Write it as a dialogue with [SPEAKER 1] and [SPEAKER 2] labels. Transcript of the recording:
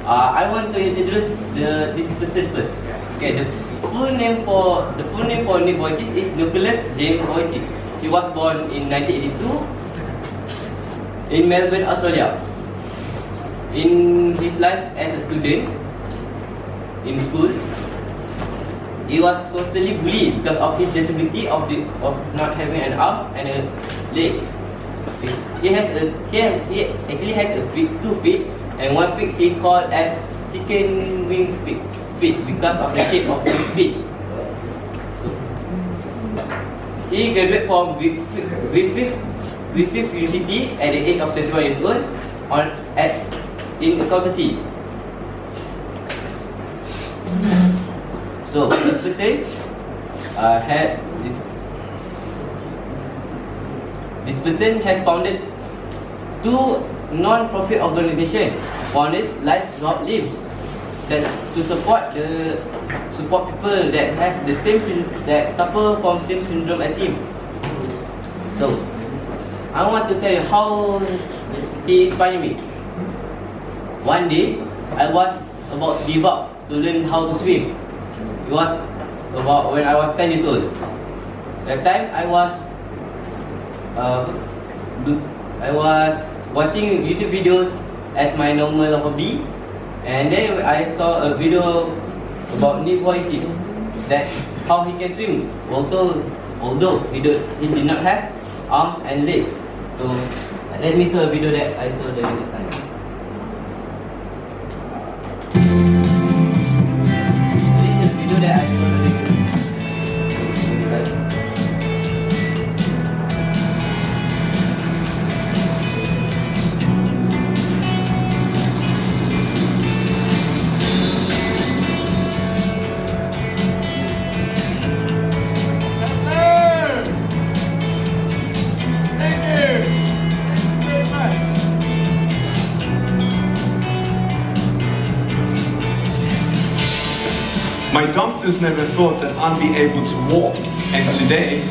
[SPEAKER 1] I want to introduce this person first. Okay, the full name for Nick Wojcik is Nicholas James Wojcik. He was born in 1982 in Melbourne, Australia. In his life as a student in school, he was constantly bullied because of his disability of not having an arm and a leg. He actually has two feet, and one feet he called as chicken wing feet because of the shape of his feet. He graduated from Griffith University at the age of 21 years old in accountancy. So this person this person has founded two non-profit organizations. One is Life Not Limbs, that to support people that have the that suffer from same syndrome as him. So I want to tell you how he inspired me. One day I was about to give up to learn how to swim. It was about when I was 10 years old. That time I was watching YouTube videos as my normal hobby, and then I saw a video about Nick Wojcik, that how he can swim although he did not have arms and legs. So let me show a video that I saw during this time. This is a video that I saw during this time.
[SPEAKER 2] My doctors never thought that I'd be able to walk, and today